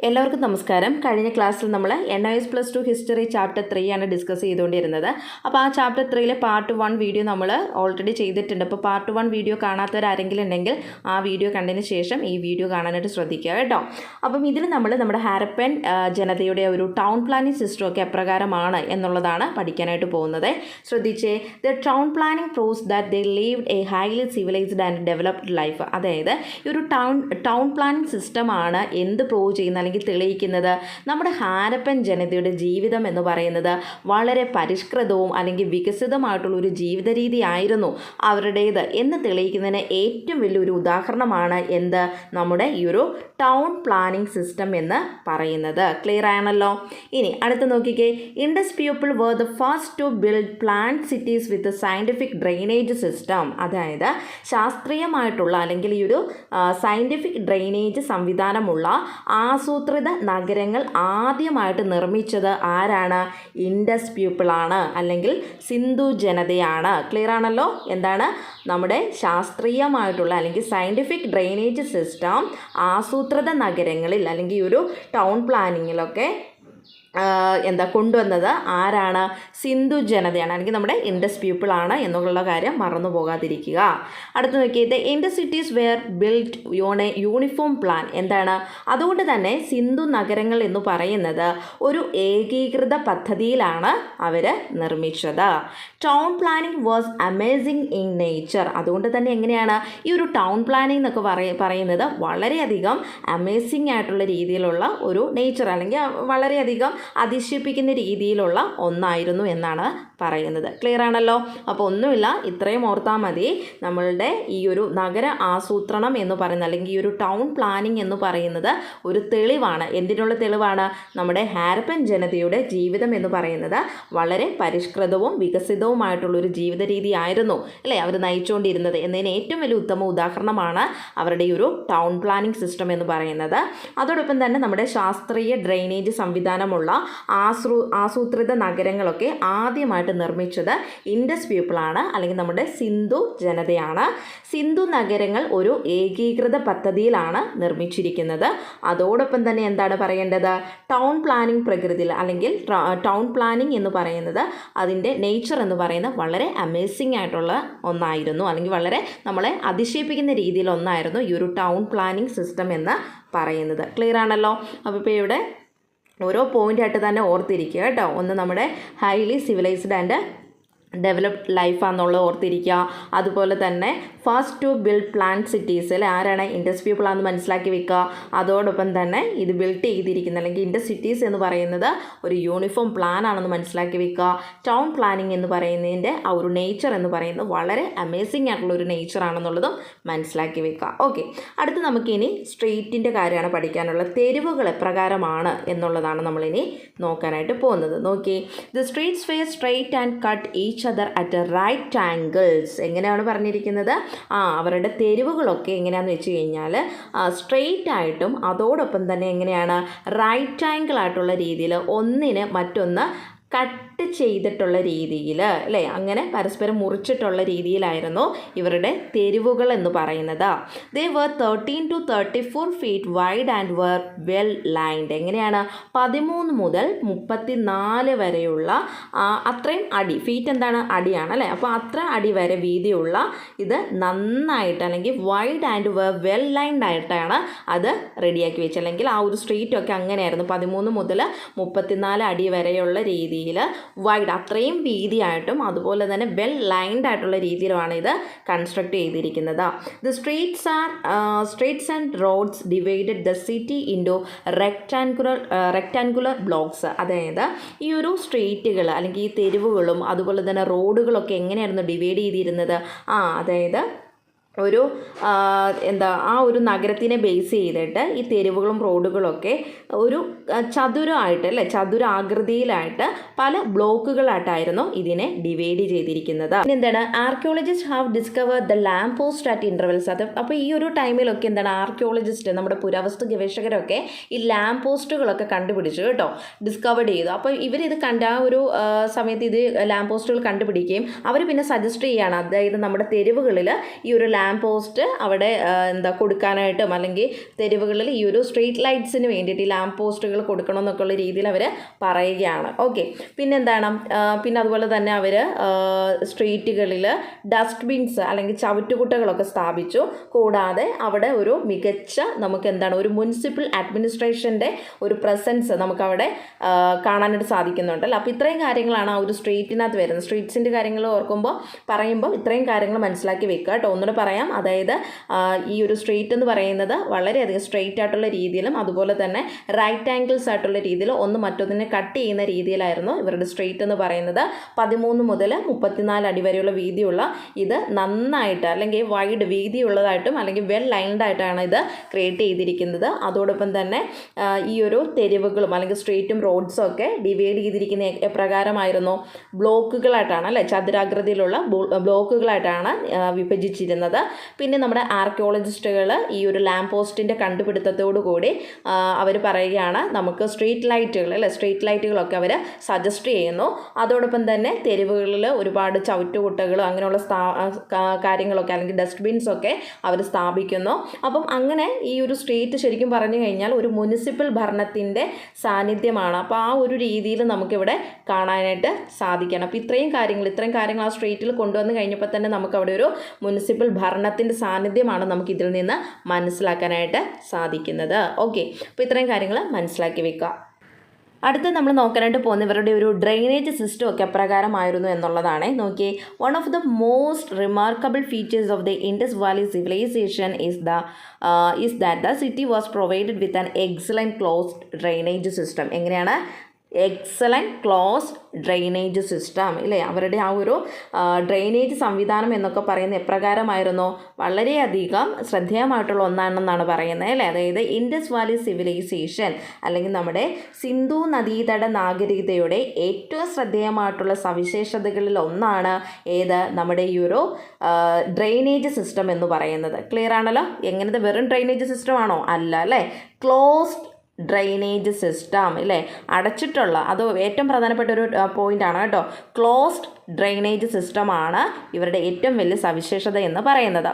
എല്ലാവർക്കും നമസ്കാരം. കഴിഞ്ഞ ക്ലാസ്സിൽ നമ്മൾ NIS+2 ഹിസ്റ്ററി ചാപ്റ്റർ 3 ആണ് ഡിസ്കസ് ചെയ്തുകൊണ്ടിരുന്നത്. അപ്പോൾ ആ ചാപ്റ്റർ 3 പാർട്ട് 1 വീഡിയോ നമ്മൾ ഓൾറെഡി ചെയ്തിട്ടുണ്ട്. അപ്പോൾ പാർട്ട് 1 വീഡിയോ കാണാത്തവരാരെങ്കിലും ഉണ്ടെങ്കിൽ ആ വീഡിയോ കണ്ടതിന് ശേഷം ഈ വീഡിയോ കാണാനായിട്ട് ശ്രദ്ധിക്കുക കേട്ടോ. അപ്പം ഇതിൽ നമ്മൾ നമ്മുടെ ഹാരപ്പൻ ജനതയുടെ ഒരു ടൗൺ പ്ലാനിങ് സിസ്റ്റം ഒക്കെ എപ്രകാരമാണ് എന്നുള്ളതാണ് പഠിക്കാനായിട്ട് പോകുന്നത്. ശ്രദ്ധിച്ചേ, the town planning proves that they lived A highly civilised and developed life. അതായത് ഈ ഒരു ടൗൺ പ്ലാനിങ് സിസ്റ്റമാണ് എന്ത് പ്രൂവ് ചെയ്യുന്ന തെളിയിക്കുന്നത് നമ്മുടെ ഹാരപ്പൻ ജനതയുടെ ജീവിതം എന്ന് പറയുന്നത് വളരെ പരിഷ്കൃതവും അല്ലെങ്കിൽ വികസിതമായിട്ടുള്ള ഒരു ജീവിത രീതി ആയിരുന്നു അവരുടേത് എന്ന് തെളിയിക്കുന്നതിന് ഏറ്റവും വലിയൊരു ഉദാഹരണമാണ് എന്ത്, നമ്മുടെ ഈ ഒരു ടൗൺ പ്ലാനിങ് സിസ്റ്റം എന്ന് പറയുന്നത്. ക്ലിയർ ആണല്ലോ. ഇനി അടുത്ത് നോക്കിക്കേ, Indus people were the first to build planned cities with scientific drainage system. അതായത് ശാസ്ത്രീയമായിട്ടുള്ള അല്ലെങ്കിൽ ഈ ഒരു സയൻറ്റിഫിക് ഡ്രെയിനേജ് സംവിധാനമുള്ള ആസൂത്രിത നഗരങ്ങൾ ആദ്യമായിട്ട് നിർമ്മിച്ചത് ആരാണ്? ഇൻഡസ് പീപ്പിളാണ്, അല്ലെങ്കിൽ സിന്ധു ജനതയാണ്. ക്ലിയർ ആണല്ലോ. എന്താണ് നമ്മുടെ ശാസ്ത്രീയമായിട്ടുള്ള അല്ലെങ്കിൽ സയൻറ്റിഫിക് ഡ്രെയിനേജ് സിസ്റ്റം ആസൂത്രിത നഗരങ്ങളിൽ അല്ലെങ്കിൽ ഈ ഒരു ടൗൺ പ്ലാനിങ്ങിലൊക്കെ കൊണ്ടുവന്നത് ആരാണ്? സിന്ധു ജനതയാണ്, അല്ലെങ്കിൽ നമ്മുടെ ഇൻഡസ് പീപ്പിളാണ് എന്നുള്ള കാര്യം മറന്നു പോകാതിരിക്കുക. അടുത്ത് നോക്കിയത് Indus cities were built on a uniform plan. എന്താണ്? അതുകൊണ്ട് തന്നെ സിന്ധു നഗരങ്ങൾ എന്ന് പറയുന്നത് ഒരു ഏകീകൃത പദ്ധതിയിലാണ് അവർ നിർമ്മിച്ചത്. Town planning was amazing in nature. അതുകൊണ്ട് തന്നെ എങ്ങനെയാണ് ഈ ഒരു ടൗൺ പ്ലാനിങ് എന്നൊക്കെ പറയുന്നത് വളരെയധികം അമേസിങ് ആയിട്ടുള്ള രീതിയിലുള്ള ഒരു നേച്ചർ അല്ലെങ്കിൽ വളരെയധികം അതിശയിപ്പിക്കുന്ന രീതിയിലുള്ള ഒന്നായിരുന്നു എന്നാണ് പറയുന്നത്. ക്ലിയർ ആണല്ലോ. അപ്പോൾ ഒന്നുമില്ല, ഇത്രയും ഓർത്താൽ മതി. നമ്മളുടെ ഈ ഒരു നഗര ആസൂത്രണം എന്ന് പറയുന്നത് അല്ലെങ്കിൽ ഈ ഒരു ടൗൺ പ്ലാനിങ് എന്ന് പറയുന്നത് ഒരു തെളിവാണ്. എന്തിനുള്ള തെളിവാണ്? നമ്മുടെ ഹാരപ്പൻ ജനതയുടെ ജീവിതം എന്ന് പറയുന്നത് വളരെ പരിഷ്കൃതവും വികസിതവുമായിട്ടുള്ളൊരു ജീവിത രീതി ആയിരുന്നു അല്ലേ അവർ നയിച്ചുകൊണ്ടിരുന്നത് എന്നതിന് ഏറ്റവും വലിയ ഉത്തമ ഉദാഹരണമാണ് അവരുടെ ഈ ഒരു ടൗൺ പ്ലാനിങ് സിസ്റ്റം എന്ന് പറയുന്നത്. അതോടൊപ്പം തന്നെ നമ്മുടെ ശാസ്ത്രീയ ഡ്രെയിനേജ് സംവിധാനമുള്ള ആസൂത്രിത നഗരങ്ങളൊക്കെ ആദ്യമായിട്ട് നിർമ്മിച്ചത് ഇൻഡസ് പീപ്പിളാണ്, അല്ലെങ്കിൽ നമ്മുടെ സിന്ധു ജനതയാണ്. സിന്ധു നഗരങ്ങൾ ഒരു ഏകീകൃത പദ്ധതിയിലാണ് നിർമ്മിച്ചിരിക്കുന്നത്. അതോടൊപ്പം തന്നെ എന്താണ് പറയേണ്ടത്? ടൗൺ പ്ലാനിങ് പ്രകൃതിയിൽ അല്ലെങ്കിൽ ടൗൺ പ്ലാനിങ് എന്ന് പറയുന്നത് അതിൻ്റെ നേച്ചർ എന്ന് പറയുന്നത് വളരെ അമേസിങ് ആയിട്ടുള്ള ഒന്നായിരുന്നു, അല്ലെങ്കിൽ വളരെ നമ്മളെ അതിശയിപ്പിക്കുന്ന രീതിയിൽ ഒന്നായിരുന്നു ഈ ഒരു ടൗൺ പ്ലാനിങ് സിസ്റ്റം എന്ന് പറയുന്നത്. ക്ലിയർ ആണല്ലോ. അപ്പോൾ ഇപ്പോൾ ഇവിടെ ഓരോ പോയിൻ്റായിട്ട് തന്നെ ഓർത്തിരിക്കുക കേട്ടോ. ഒന്ന് നമ്മുടെ ഹൈലി സിവിലൈസ്ഡ് ആൻഡ് ഡെവലപ്ഡ് ലൈഫാണെന്നുള്ളത് ഓർത്തിരിക്കുക. അതുപോലെ തന്നെ ഫസ്റ്റ് ടു ബിൽഡ് പ്ലാന്റ് സിറ്റീസിൽ ആരാണ്? ഇൻഡസ് പീപ്പിളാണെന്ന് മനസ്സിലാക്കി വെക്കുക. അതോടൊപ്പം തന്നെ ഇത് ബിൽഡ് ചെയ്തിരിക്കുന്ന അല്ലെങ്കിൽ ഇൻഡസ് സിറ്റീസ് എന്ന് പറയുന്നത് ഒരു യൂണിഫോം പ്ലാൻ ആണെന്ന് മനസ്സിലാക്കി വെക്കുക. ടൗൺ പ്ലാനിങ് എന്ന് പറയുന്നതിൻ്റെ ആ ഒരു നേച്ചർ എന്ന് പറയുന്നത് വളരെ അമേസിങ് ആയിട്ടുള്ള ഒരു നേച്ചർ ആണെന്നുള്ളതും മനസ്സിലാക്കി വെക്കുക. ഓക്കെ, അടുത്ത് നമുക്കിനി സ്ട്രീറ്റിൻ്റെ കാര്യമാണ് പഠിക്കാനുള്ളത്. തെരുവുകൾ എപ്രകാരമാണ് എന്നുള്ളതാണ് നമ്മളിനി നോക്കാനായിട്ട് പോകുന്നത്. നോക്കി, the streets were straight and cut each other at right angles. എങ്ങനെയാണ് പറഞ്ഞിരിക്കുന്നത്? അവരുടെ തെരുവുകളൊക്കെ എങ്ങനെയാണെന്ന് വെച്ച് കഴിഞ്ഞാൽ സ്ട്രെയിറ്റ് ആയിട്ടും അതോടൊപ്പം തന്നെ എങ്ങനെയാണ് റൈറ്റ് ആംഗിൾ ആയിട്ടുള്ള രീതിയിൽ ഒന്നിന് മറ്റൊന്ന് കട്ട് ചെയ്തിട്ടുള്ള രീതിയിൽ അല്ലേ, അങ്ങനെ പരസ്പരം മുറിച്ചിട്ടുള്ള രീതിയിലായിരുന്നു ഇവരുടെ തെരുവുകൾ എന്ന് പറയുന്നത്. They were 13 to 34 feet wide and were well lined. എങ്ങനെയാണ്? 13 മുതൽ 34 വരെയുള്ള അത്രയും അടി, ഫീറ്റ് എന്താണ്? അടിയാണ് അല്ലേ. അപ്പോൾ അത്ര അടി വരെ വീതിയുള്ള ഇത് നന്നായിട്ട് അല്ലെങ്കിൽ wide and were well lined ആയിട്ടാണ് അത് റെഡിയാക്കി വെച്ചത്. അല്ലെങ്കിൽ ആ ഒരു സ്ട്രീറ്റൊക്കെ അങ്ങനെയായിരുന്നു. 13 മുതൽ 34 അടി വരെയുള്ള രീതിയിൽ വൈഡ്, അത്രയും വീതിയായിട്ടും അതുപോലെ തന്നെ വെൽ ലൈൻഡ് ആയിട്ടുള്ള രീതിയിലുമാണ് ഇത് കൺസ്ട്രക്ട് ചെയ്തിരിക്കുന്നത്. The streets and roads divided the city into rectangular blocks. അതായത് ഈ ഒരു സ്ട്രീറ്റുകൾ അല്ലെങ്കിൽ ഈ തെരുവുകളും അതുപോലെ തന്നെ റോഡുകളൊക്കെ എങ്ങനെയായിരുന്നു ഡിവൈഡ് ചെയ്തിരുന്നത്? അതായത് ഒരു ആ ഒരു നഗരത്തിനെ ബേസ് ചെയ്തിട്ട് ഈ തെരുവുകളും റോഡുകളൊക്കെ ഒരു ചതുരമായിട്ട് അല്ലേ, ചതുരാകൃതിയിലായിട്ട് പല ബ്ലോക്കുകളായിട്ടായിരുന്നു ഇതിനെ ഡിവൈഡ് ചെയ്തിരിക്കുന്നത്. എന്താണ്? Archaeologist have discovered the lamp post at intervals. അപ്പോൾ ഈ ഒരു ടൈമിലൊക്കെ എന്താണ് ആർക്കിയോളജിസ്റ്റ്, നമ്മുടെ പുരാവസ്തു ഗവേഷകരൊക്കെ ഈ ലാംപ് പോസ്റ്റുകളൊക്കെ കണ്ടുപിടിച്ചു കേട്ടോ, ഡിസ്കവേർഡ് ചെയ്തു. അപ്പോൾ ഇവരിത് കണ്ട ആ ഒരു സമയത്ത് ഇത് ലാംപ് പോസ്റ്റുകൾ കണ്ടുപിടിക്കുകയും അവർ പിന്നെ സജസ്റ്റ് ചെയ്യുകയാണ്, അതായത് നമ്മുടെ തെരുവുകളിൽ ഈ ഒരു ലാമ്പ് പോസ്റ്റ് അവിടെ കൊടുക്കാനായിട്ടും അല്ലെങ്കിൽ തെരുവുകളിൽ ഈ ഒരു സ്ട്രീറ്റ് ലൈറ്റ്സിന് വേണ്ടിയിട്ട് ഈ ലാമ്പ് പോസ്റ്റുകൾ കൊടുക്കണം എന്നൊക്കെയുള്ള രീതിയിൽ അവർ പറയുകയാണ്. ഓക്കെ, പിന്നെന്താണ്, പിന്നെ അതുപോലെ തന്നെ അവർ സ്ട്രീറ്റുകളിൽ ഡസ്റ്റ്ബിൻസ് അല്ലെങ്കിൽ ചവറ്റുകുട്ടകളൊക്കെ സ്ഥാപിച്ചു. കൂടാതെ അവിടെ ഒരു മികച്ച ഒരു മുനിസിപ്പൽ അഡ്മിനിസ്ട്രേഷൻ്റെ ഒരു പ്രസൻസ് നമുക്കവിടെ കാണാനായിട്ട് സാധിക്കുന്നുണ്ടല്ലോ. അപ്പോൾ ഇത്രയും കാര്യങ്ങളാണ് ആ ഒരു സ്ട്രീറ്റിനകത്ത് വരുന്നത്. സ്ട്രീറ്റ്സിൻ്റെ കാര്യങ്ങൾ പറയുമ്പോൾ ഇത്രയും കാര്യങ്ങൾ മനസ്സിലാക്കി വെക്കുക കേട്ടോ. ഒന്നുകൂടെ പറയാം, അതായത് ഈ ഒരു സ്ട്രീറ്റ് എന്ന് പറയുന്നത് വളരെയധികം സ്ട്രെയിറ്റ് ആയിട്ടുള്ള രീതിയിലും അതുപോലെ തന്നെ റൈറ്റ് ആംഗിൾസ് ആയിട്ടുള്ള രീതിയിൽ ഒന്ന് മറ്റൊന്നിനെ കട്ട് ചെയ്യുന്ന രീതിയിലായിരുന്നു ഇവരുടെ സ്ട്രീറ്റ് എന്ന് പറയുന്നത്. 13 മുതൽ 34 അടി വരെയുള്ള വീതിയുള്ള ഇത് നന്നായിട്ട് അല്ലെങ്കിൽ വൈഡ് വീതിയുള്ളതായിട്ടും അല്ലെങ്കിൽ വെൽ ലൈൻഡ് ആയിട്ടാണ് ഇത് ക്രിയേറ്റ് ചെയ്തിരിക്കുന്നത്. അതോടൊപ്പം തന്നെ ഈ ഒരു തെരുവുകളും അല്ലെങ്കിൽ സ്ട്രീറ്റും റോഡ്സും ഒക്കെ ഡിവൈഡ് ചെയ്തിരിക്കുന്ന എപ്രകാരമായിരുന്നു, ബ്ലോക്കുകളായിട്ടാണ് അല്ലേ, ചതുരാകൃതിയിലുള്ള ബ്ലോക്കുകളായിട്ടാണ് വിഭജിച്ചിരുന്നത്. പിന്നെ നമ്മുടെ ആർക്കിയോളജിസ്റ്റുകൾ ഈ ഒരു ലാമ്പ് പോസ്റ്റിൻ്റെ കണ്ടുപിടുത്തത്തോടു കൂടി അവർ പറയുകയാണ് നമുക്ക് സ്ട്രീറ്റ് ലൈറ്റുകളൊക്കെ അവർ സജസ്റ്റ് ചെയ്യുന്നു. അതോടൊപ്പം തന്നെ തെരുവുകളിൽ ഒരുപാട് ചവറ്റുകുട്ടകളും അങ്ങനെയുള്ള കാര്യങ്ങളൊക്കെ അല്ലെങ്കിൽ ഡസ്റ്റ്ബിൻസൊക്കെ അവർ സ്ഥാപിക്കുന്നു. അപ്പം അങ്ങനെ ഈ ഒരു സ്ട്രീറ്റ് ശരിക്കും പറഞ്ഞു കഴിഞ്ഞാൽ ഒരു മുനിസിപ്പൽ ഭരണത്തിൻ്റെ സാന്നിധ്യമാണ്. അപ്പോൾ ആ ഒരു രീതിയിൽ നമുക്കിവിടെ കാണാനായിട്ട് സാധിക്കണം. അപ്പോൾ ഇത്രയും കാര്യങ്ങൾ ആ സ്ട്രീറ്റിൽ കൊണ്ടുവന്ന് കഴിഞ്ഞപ്പോൾ തന്നെ നമുക്കവിടെ ഒരു മുനിസിപ്പൽ ഭരണത്തിൻ്റെ സാന്നിധ്യമാണ് നമുക്കിതിൽ നിന്ന് മനസ്സിലാക്കാനായിട്ട് സാധിക്കുന്നത്. ഓക്കെ, അപ്പോൾ ഇത്രയും കാര്യങ്ങൾ മനസ്സിലാക്കി വെക്കുക. അടുത്ത് നമ്മൾ നോക്കാനായിട്ട് പോകുന്ന ഇവരുടെ ഒരു ഡ്രെയിനേജ് സിസ്റ്റം ഒക്കെ എപ്രകാരമായിരുന്നു എന്നുള്ളതാണ്. നോക്കിയേ, one of the most remarkable features of the Indus valley civilisation is that the city was provided with an excellent closed drainage system. എങ്ങനെയാണ്? എക്സലൻറ്റ് ക്ലോസ്ഡ് ഡ്രെയിനേജ് സിസ്റ്റം ഇല്ലേ. അവരുടെ ആ ഒരു ഡ്രെയിനേജ് സംവിധാനം എന്നൊക്കെ പറയുന്നത് എപ്രകാരമായിരുന്നു? വളരെയധികം ശ്രദ്ധേയമായിട്ടുള്ള ഒന്നാണെന്നാണ് പറയുന്നത് അല്ലേ. അതായത് ഇൻഡസ് വാലി സിവിലൈസേഷൻ അല്ലെങ്കിൽ നമ്മുടെ സിന്ധു നദീതട നാഗരികതയുടെ ഏറ്റവും ശ്രദ്ധേയമായിട്ടുള്ള സവിശേഷതകളിൽ ഒന്നാണ് നമ്മുടെ ഈ ഒരു ഡ്രെയിനേജ് സിസ്റ്റം എന്ന് പറയുന്നത്. ക്ലിയർ ആണല്ലോ? എങ്ങനത്തെ വെറും ഡ്രെയിനേജ് സിസ്റ്റം ആണോ? അല്ല അല്ലേ. ക്ലോസ്ഡ് ഡ്രെയിനേജ് സിസ്റ്റം ഇല്ലേ, അടച്ചിട്ടുള്ള, അത് ഏറ്റവും പ്രധാനപ്പെട്ട ഒരു പോയിൻ്റാണ് കേട്ടോ. ക്ലോസ്ഡ് ഡ്രെയിനേജ് സിസ്റ്റമാണ് ഇവരുടെ ഏറ്റവും വലിയ സവിശേഷത എന്ന് പറയുന്നത്.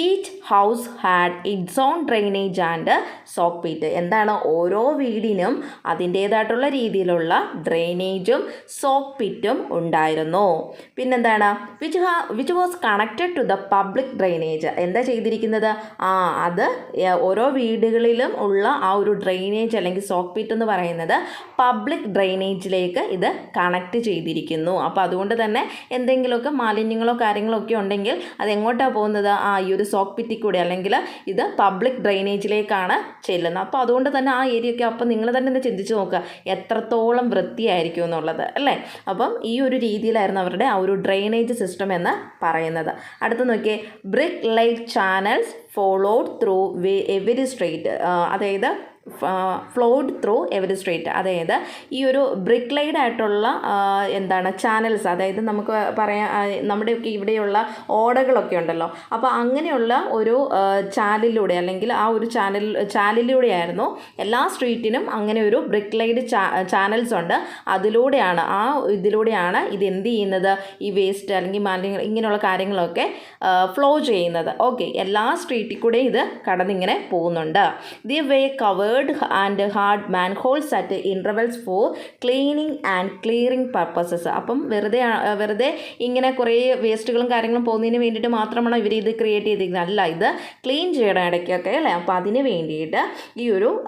Each house had its own drainage and soak pit. എന്താണ്? ഓരോ വീടിനും അതിൻ്റേതായിട്ടുള്ള രീതിയിലുള്ള ഡ്രെയിനേജും സോക്ക് പിറ്റും ഉണ്ടായിരുന്നു. പിന്നെന്താണ്? Which was connected to the public drainage. എന്താ ചെയ്തിരിക്കുന്നത്? അത് ഓരോ വീടുകളിലും ഉള്ള ആ ഒരു ഡ്രെയിനേജ് അല്ലെങ്കിൽ സോക്ക് പിറ്റ് എന്ന് പറയുന്നത് പബ്ലിക് ഡ്രെയിനേജിലേക്ക് ഇത് കണക്ട് ചെയ്തിരിക്കുന്നു. അപ്പോൾ അതുകൊണ്ട് തന്നെ എന്തെങ്കിലുമൊക്കെ മാലിന്യങ്ങളോ കാര്യങ്ങളോ ഒക്കെ ഉണ്ടെങ്കിൽ അത് എങ്ങോട്ടാണ് പോകുന്നത്? ഈ ഒരു സോക്ക് പിറ്റിൽ കൂടെ, അല്ലെങ്കിൽ ഇത് പബ്ലിക് ഡ്രെയിനേജിലേക്കാണ് ചെല്ലുന്നത്. അപ്പോൾ അതുകൊണ്ട് തന്നെ ആ ഏരിയയൊക്കെ അപ്പോൾ നിങ്ങൾ തന്നെ ചിന്തിച്ച് നോക്കുക എത്രത്തോളം വൃത്തിയായിരിക്കും എന്നുള്ളത് അല്ലേ. അപ്പം ഈ ഒരു രീതിയിലായിരുന്നു അവരുടെ ആ ഒരു ഡ്രെയിനേജ് സിസ്റ്റം എന്ന് പറയുന്നത്. അടുത്ത് നോക്കിയേ, brick light channels followed through every street. അതായത് ഫ്ലോഡ് ത്രൂ എവരി സ്ട്രീറ്റ്. അതായത് ഈ ഒരു ബ്രിക്ക് ലൈഡ് ആയിട്ടുള്ള ചാനൽസ്, അതായത് നമുക്ക് പറയാം നമ്മുടെയൊക്കെ ഇവിടെയുള്ള ഓടകളൊക്കെ ഉണ്ടല്ലോ. അപ്പോൾ അങ്ങനെയുള്ള ഒരു ചാലിലൂടെ അല്ലെങ്കിൽ ആ ഒരു ചാലിലൂടെയായിരുന്നു എല്ലാ സ്ട്രീറ്റിനും അങ്ങനെ ഒരു ബ്രിക്ക് ലൈഡ് ചാനൽസ് ഉണ്ട്. ഇതിലൂടെയാണ് ഇത് എന്ത് ചെയ്യുന്നത്? ഈ വേസ്റ്റ് അല്ലെങ്കിൽ മാലിന്യങ്ങൾ ഇങ്ങനെയുള്ള കാര്യങ്ങളൊക്കെ ഫ്ലോ ചെയ്യുന്നത്. ഓക്കെ, എല്ലാ സ്ട്രീറ്റിൽ കൂടെ ഇത് കടന്നിങ്ങനെ പോകുന്നുണ്ട്. The way covered and hard manholes at intervals four cleaning and clearing purposes. അപ്പം വെറുതെ ഇങ്ങനെ കുറേ വേസ്റ്റുകളും കാര്യങ്ങളും പോകുന്നതിന് വേണ്ടിയിട്ട് മാത്രമാണ് ഇവർ ഇത് ക്രിയേറ്റ് ചെയ്തിരിക്കുന്നത്. അല്ല, ഇത് ക്ലീൻ ചെയ്യണം ഇടയ്ക്കൊക്കെ അല്ലേ. അപ്പോൾ അതിന് വേണ്ടിയിട്ട്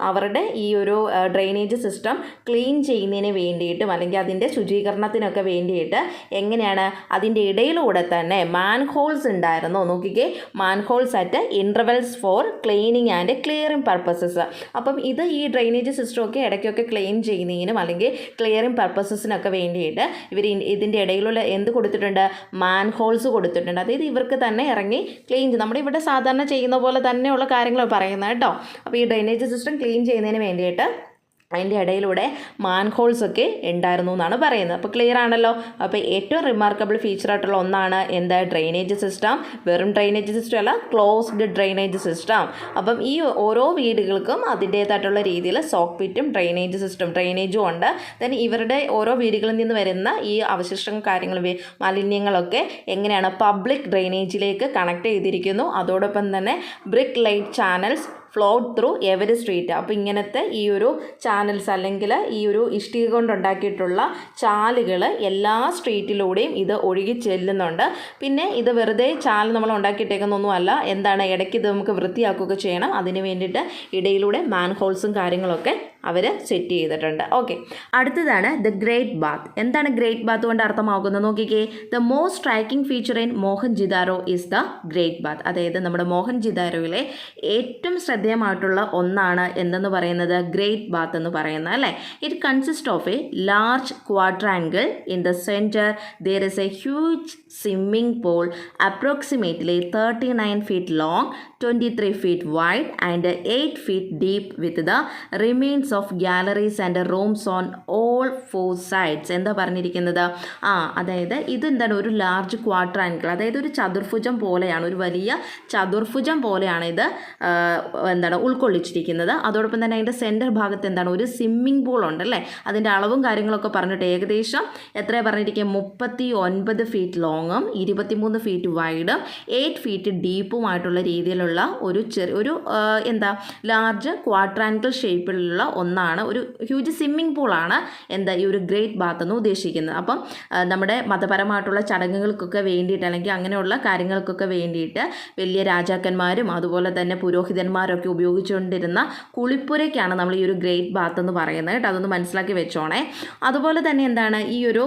അവരുടെ ഈ ഒരു ഡ്രെയിനേജ് സിസ്റ്റം ക്ലീൻ ചെയ്യുന്നതിന് വേണ്ടിയിട്ടും അല്ലെങ്കിൽ അതിൻ്റെ ശുചീകരണത്തിനൊക്കെ വേണ്ടിയിട്ട് എങ്ങനെയാണ് അതിൻ്റെ ഇടയിലൂടെ തന്നെ മാൻഹോൾസ് ഉണ്ടായിരുന്നു. നോക്കിക്കേ, manholes at intervals four cleaning and clearing purposes. അപ്പം ഇത് ഈ ഡ്രെയിനേജ് സിസ്റ്റമൊക്കെ ഇടയ്ക്കൊക്കെ ക്ലീൻ ചെയ്യുന്നതിനും അല്ലെങ്കിൽ ക്ലിയറിംഗ് പർപ്പസസിനൊക്കെ വേണ്ടിയിട്ട് ഇവർ ഇതിൻ്റെ ഇടയിലുള്ള എന്ത് കൊടുത്തിട്ടുണ്ട്? മാൻഹോൾസ് കൊടുത്തിട്ടുണ്ട്. അതായത് ഇവർക്ക് തന്നെ ഇറങ്ങി ക്ലീൻ ചെയ്യും. നമ്മുടെ ഇവിടെ സാധാരണ ചെയ്യുന്ന പോലെ തന്നെയുള്ള കാര്യങ്ങൾ പറയുന്നത് കേട്ടോ. അപ്പോൾ ഈ ഡ്രെയിനേജ് സിസ്റ്റം ക്ലീൻ ചെയ്യുന്നതിന് വേണ്ടിയിട്ട് അതിൻ്റെ ഇടയിലൂടെ മാൻഹോൾസൊക്കെ ഉണ്ടായിരുന്നു എന്നാണ് പറയുന്നത്. അപ്പോൾ ക്ലിയർ ആണല്ലോ. അപ്പോൾ ഏറ്റവും റിമാർക്കബിൾ ഫീച്ചറായിട്ടുള്ള ഒന്നാണ് എന്താ ഡ്രെയിനേജ് സിസ്റ്റം. വെറും ഡ്രെയിനേജ് സിസ്റ്റം അല്ല, ക്ലോസ്ഡ് ഡ്രെയിനേജ് സിസ്റ്റം. അപ്പം ഈ ഓരോ വീടുകൾക്കും അതിൻ്റേതായിട്ടുള്ള രീതിയിൽ സോക്ക് പിറ്റും ഡ്രെയിനേജും ഉണ്ട്. ദെൻ ഇവരുടെ ഓരോ വീടുകളിൽ നിന്ന് വരുന്ന ഈ അവശിഷ്ട കാര്യങ്ങൾ മാലിന്യങ്ങളൊക്കെ എങ്ങനെയാണ് പബ്ലിക് ഡ്രെയിനേജിലേക്ക് കണക്ട് ചെയ്തിരിക്കുന്നു. അതോടൊപ്പം തന്നെ brick light channels flawed through every street. അപ്പോൾ ഇങ്ങനത്തെ ഈ ഒരു ചാനൽസ് അല്ലെങ്കിൽ ഈ ഒരു ഇഷ്ടിക കൊണ്ടുണ്ടാക്കിയിട്ടുള്ള ചാലുകൾ എല്ലാ സ്ട്രീറ്റിലൂടെയും ഇത് ഒഴുകി ചെല്ലുന്നുണ്ട്. പിന്നെ ഇത് വെറുതെ ചാൽ നമ്മൾ ഉണ്ടാക്കിയിട്ടേക്കുന്നൊന്നുമല്ല, എന്താണ് ഇടയ്ക്ക് ഇത് നമുക്ക് വൃത്തിയാക്കുകയൊക്കെ ചെയ്യണം. അതിന് വേണ്ടിയിട്ട് ഇടയിലൂടെ മാൻഹോൾസും കാര്യങ്ങളൊക്കെ അവർ സെറ്റ് ചെയ്തിട്ടുണ്ട്. ഓക്കെ, അടുത്തതാണ് ദ ഗ്രേറ്റ് ബാത്ത്. എന്താണ് ഗ്രേറ്റ് ബാത്ത് കൊണ്ട് അർത്ഥമാക്കുന്നത് നോക്കിക്കേ. The most striking feature in Mohenjodaro is the great bath. അതായത് നമ്മുടെ മോഹൻജിദാരോയിലെ ഏറ്റവും ശ്രദ്ധേയമായിട്ടുള്ള ഒന്നാണ് എന്തെന്ന് പറയുന്നത് ഗ്രേറ്റ് ബാത്ത് എന്ന് പറയുന്നത് അല്ലേ. It consist of a large quadrangle. In the centre there is a huge swimming pool approximately 39 feet long, 23 feet wide and 8 feet deep with the remains of galleries and rooms on all four sides. എന്താ പറഞ്ഞിരിക്കുന്നത്? അതായത് ഇതെന്താണ് ഒരു large ക്വാഡ്രാങ്കിൾ, അതായത് ഒരു ചതുർഭുജം പോലെയാണ്, ഒരു വലിയ ചതുർഭുജം പോലെയാണ് ഇത് എന്താണ് ഉൾക്കൊള്ളിച്ചിരിക്കുന്നത്. അതോടൊപ്പം തന്നെ അതിൻ്റെ സെൻറ്റർ ഭാഗത്ത് എന്താണ് ഒരു സ്വിമ്മിംഗ് പൂൾ ഉണ്ടല്ലേ. അതിൻ്റെ അളവും കാര്യങ്ങളൊക്കെ പറഞ്ഞിട്ട് ഏകദേശം എത്ര പറഞ്ഞിരിക്കുക 39 feet ലോങ്ങും 23 feet വൈഡും 8 feet ഡീപ്പുമായിട്ടുള്ള രീതിയിലുള്ള ഒരു എന്താ ലാർജ് ക്വാഡ്രാങ്കിൾ ഷേപ്പിലുള്ള ഒന്നാണ്, ഒരു ഹ്യൂജ് സ്വിമ്മിംഗ് പൂളാണ് എന്താ ഈ ഒരു ഗ്രേറ്റ് ബാത്ത് എന്ന് ഉദ്ദേശിക്കുന്നത്. അപ്പം നമ്മുടെ മതപരമായിട്ടുള്ള ചടങ്ങുകൾക്കൊക്കെ വേണ്ടിയിട്ട് അല്ലെങ്കിൽ അങ്ങനെയുള്ള കാര്യങ്ങൾക്കൊക്കെ വേണ്ടിയിട്ട് വലിയ രാജാക്കന്മാരും അതുപോലെ തന്നെ പുരോഹിതന്മാരൊക്കെ ഉപയോഗിച്ചുകൊണ്ടിരുന്ന കുളിപ്പുരയ്ക്കാണ് നമ്മൾ ഈ ഒരു ഗ്രേറ്റ് ബാത്ത് എന്ന് പറയുന്നത് കേട്ടോ. അതൊന്ന് മനസ്സിലാക്കി വെച്ചോണേ. അതുപോലെ തന്നെ എന്താണ് ഈ ഒരു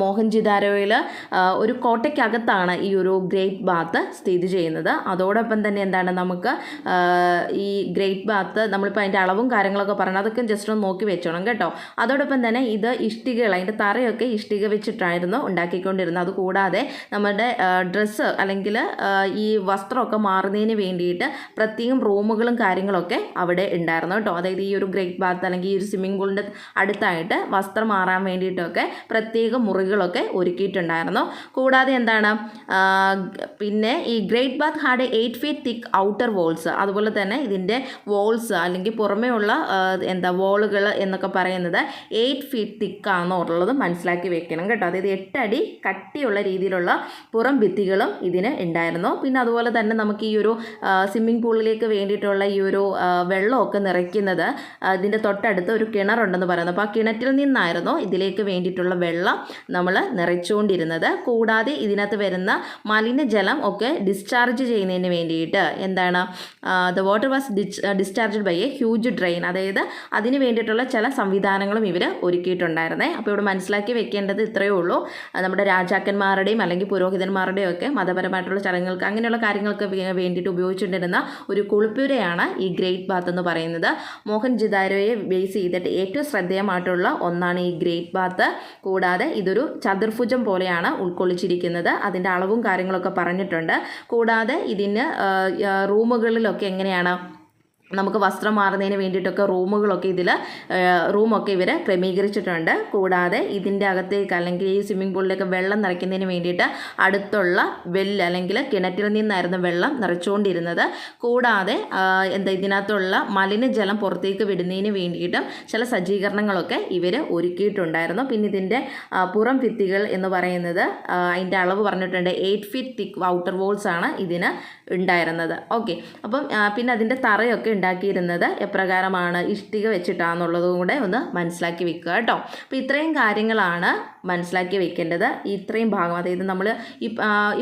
മോഹൻജിദാരോയിൽ ഒരു കോട്ടയ്ക്കകത്താണ് ഈ ഒരു ഗ്രേറ്റ് ബാത്ത് സ്ഥിതി ചെയ്യുന്നത്. അതോടൊപ്പം തന്നെ എന്താണ് നമുക്ക് ഈ ഗ്രേറ്റ് ബാത്ത് നമ്മളിപ്പോൾ അതിൻ്റെ അളവും കാര്യങ്ങളൊക്കെ പറഞ്ഞാൽ അതൊക്കെ ജസ്റ്റ് ഒന്ന് നോക്കി വെച്ചോണം കേട്ടോ. അതോടൊപ്പം തന്നെ ഇത് ഇഷ്ടികകൾ, അതിൻ്റെ തറയൊക്കെ ഇഷ്ടിക വെച്ചിട്ടായിരുന്നു ഉണ്ടാക്കിക്കൊണ്ടിരുന്നത്. അതുകൂടാതെ നമ്മുടെ ഡ്രസ്സ് അല്ലെങ്കിൽ ഈ വസ്ത്രമൊക്കെ മാറുന്നതിന് വേണ്ടിയിട്ട് പ്രത്യേകം റൂമുകളും കാര്യങ്ങളൊക്കെ അവിടെ ഉണ്ടായിരുന്നു കേട്ടോ. അതായത് ഈ ഒരു ഗ്രേറ്റ് ബാത്ത് അല്ലെങ്കിൽ ഈ ഒരു സ്വിമ്മിംഗ് പൂളിൻ്റെ അടുത്തായിട്ട് വസ്ത്രം മാറാൻ വേണ്ടിയിട്ടൊക്കെ പ്രത്യേക മുറികളൊക്കെ ഒരുക്കിയിട്ടുണ്ടായിരുന്നു. കൂടാതെ എന്താണ് പിന്നെ ഈ great bath had 8 feet thick outer walls. അതുപോലെ തന്നെ ഇതിൻ്റെ വോൾസ് അല്ലെങ്കിൽ പുറമേയുള്ള വോളുകൾ എന്നൊക്കെ പറയുന്നത് 8 feet തിക്കാണെന്നുള്ളത് മനസ്സിലാക്കി വെക്കണം കേട്ടോ. അതായത് 8 അടി കട്ടിയുള്ള രീതിയിലുള്ള പുറം ഭിത്തികളും ഇതിന് ഉണ്ടായിരുന്നു. പിന്നെ അതുപോലെ തന്നെ നമുക്ക് ഈ ഒരു സ്വിമ്മിംഗ് പൂളിലേക്ക് വേണ്ടിയിട്ടുള്ള ഈ ഒരു വെള്ളമൊക്കെ നിറയ്ക്കുന്നത് ഇതിൻ്റെ തൊട്ടടുത്ത് ഒരു കിണറുണ്ടെന്ന് പറയുന്നത്. അപ്പോൾ ആ കിണറ്റിൽ നിന്നായിരുന്നു ഇതിലേക്ക് വേണ്ടിയിട്ടുള്ള വെള്ളം നമ്മൾ നിറച്ചുകൊണ്ടിരുന്നത്. കൂടാതെ ഇതിനകത്ത് വരുന്ന മലിനജലം ഒക്കെ ഡിസ്ചാർജ് ചെയ്യുന്നതിന് വേണ്ടിയിട്ട് എന്താണ് the water was discharged by a huge drain. അതായത് അതിന് വേണ്ടിയിട്ടുള്ള ചില സംവിധാനങ്ങളും ഇവർ ഒരുക്കിയിട്ടുണ്ടായിരുന്നേ. അപ്പോൾ ഇവിടെ മനസ്സിലാക്കി വെക്കേണ്ടത് ഇത്രയേ ഉള്ളൂ. നമ്മുടെ രാജാക്കന്മാരുടെയും അല്ലെങ്കിൽ പുരോഹിതന്മാരുടെയും ഒക്കെ മതപരമായിട്ടുള്ള ചടങ്ങുകൾക്ക് അങ്ങനെയുള്ള കാര്യങ്ങൾക്ക് വേണ്ടിയിട്ട് ഉപയോഗിച്ചുകൊണ്ടിരുന്ന ഒരു കുളിപ്പുരയാണ് ഈ ഗ്രേറ്റ് ബാത്ത് എന്ന് പറയുന്നത്. മോഹൻജിദാരോയെ ബേസ് ചെയ്തിട്ട് ഏറ്റവും ശ്രദ്ധേയമായിട്ടുള്ള ഒന്നാണ് ഈ ഗ്രേറ്റ് ബാത്ത്. കൂടാതെ ഇതൊരു ചതുർഭുജം പോലെയാണ് ഉൾക്കൊള്ളിച്ചിരിക്കുന്നത്. അതിൻ്റെ അളവും കാര്യങ്ങളൊക്കെ പറഞ്ഞിട്ടുണ്ട്. കൂടാതെ ഇതിന് റൂമുകളിലൊക്കെ എങ്ങനെയാണ് നമുക്ക് വസ്ത്രം മാറുന്നതിന് വേണ്ടിയിട്ടൊക്കെ റൂമൊക്കെ ഇവർ ക്രമീകരിച്ചിട്ടുണ്ട്. കൂടാതെ ഇതിൻ്റെ അകത്തേക്ക് അല്ലെങ്കിൽ ഈ സ്വിമ്മിംഗ് പൂളിലേക്ക് വെള്ളം നിറയ്ക്കുന്നതിന് വേണ്ടിയിട്ട് അടുത്തുള്ള വെല്ല് അല്ലെങ്കിൽ കിണറ്റിൽ നിന്നായിരുന്നു വെള്ളം നിറച്ചുകൊണ്ടിരുന്നത്. കൂടാതെ ഇതിനകത്തുള്ള മലിനജലം പുറത്തേക്ക് വിടുന്നതിന് വേണ്ടിയിട്ടും ചില സജ്ജീകരണങ്ങളൊക്കെ ഇവർ ഒരുക്കിയിട്ടുണ്ടായിരുന്നു. പിന്നെ ഇതിൻ്റെ പുറം ഭിത്തികൾ എന്ന് പറയുന്നത് അതിൻ്റെ അളവ് പറഞ്ഞിട്ടുണ്ട് 8 feet തിക്ക് ഔട്ടർ വോൾസ് ആണ് ഇതിന് ഉണ്ടായിരുന്നത്. ഓക്കെ, അപ്പം പിന്നെ അതിൻ്റെ തറയൊക്കെ ഉണ്ടാക്കിയിരുന്നത് എപ്രകാരമാണ് ഇഷ്ടിക വെച്ചിട്ടാണെന്നുള്ളതും കൂടെ ഒന്ന് മനസ്സിലാക്കി വെക്കുക കേട്ടോ. അപ്പോൾ ഇത്രയും കാര്യങ്ങളാണ് മനസ്സിലാക്കി വെക്കേണ്ടത്. ഇത്രയും ഭാഗം അതായത് നമ്മൾ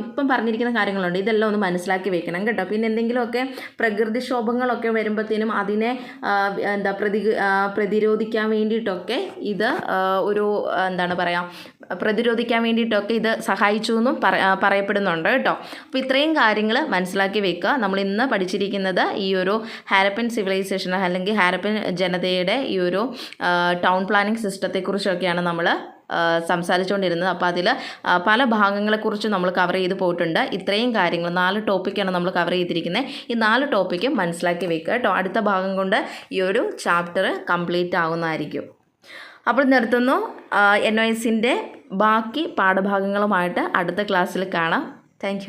ഇപ്പം പറഞ്ഞിരിക്കുന്ന കാര്യങ്ങളുണ്ട്, ഇതെല്ലാം ഒന്ന് മനസ്സിലാക്കി വെക്കണം കേട്ടോ. പിന്നെ എന്തെങ്കിലുമൊക്കെ പ്രകൃതിക്ഷോഭങ്ങളൊക്കെ വരുമ്പോഴത്തേനും അതിനെ പ്രതിരോധിക്കാൻ വേണ്ടിയിട്ടൊക്കെ ഇത് ഒരു പ്രതിരോധിക്കാൻ വേണ്ടിയിട്ടൊക്കെ ഇത് സഹായിച്ചു എന്നും പറയപ്പെടുന്നുണ്ട് കേട്ടോ. അപ്പോൾ ഇത്രയും കാര്യങ്ങൾ മനസ്സിലാക്കി വെക്കുക. നമ്മൾ ഇന്ന് പഠിച്ചിരിക്കുന്നത് ഈ ഒരു ഹാരപ്പൻ സിവിലൈസേഷൻ അല്ലെങ്കിൽ ഹാരപ്പൻ ജനതയുടെ ഈ ഒരു ടൗൺ പ്ലാനിംഗ് സിസ്റ്റത്തെക്കുറിച്ചൊക്കെയാണ് നമ്മൾ സംസാരിച്ചുകൊണ്ടിരുന്നത്. അപ്പോൾ അതിൽ പല ഭാഗങ്ങളെക്കുറിച്ച് നമ്മൾ കവർ ചെയ്ത് പോയിട്ടുണ്ട്. ഇത്രയും കാര്യങ്ങൾ 4 ടോപ്പിക്കാണ് നമ്മൾ കവർ ചെയ്തിരിക്കുന്നത്. ഈ 4 ടോപ്പിക്കും മനസ്സിലാക്കി വെക്കുക കേട്ടോ. അടുത്ത ഭാഗം കൊണ്ട് ഈ ഒരു ചാപ്റ്റർ കംപ്ലീറ്റ് ആകുന്നതായിരിക്കും. അപ്പോൾ നിർത്തുന്നു. NOSൻ്റെ ബാക്കി പാഠഭാഗങ്ങളുമായിട്ട് അടുത്ത ക്ലാസ്സിൽ കാണാം. താങ്ക്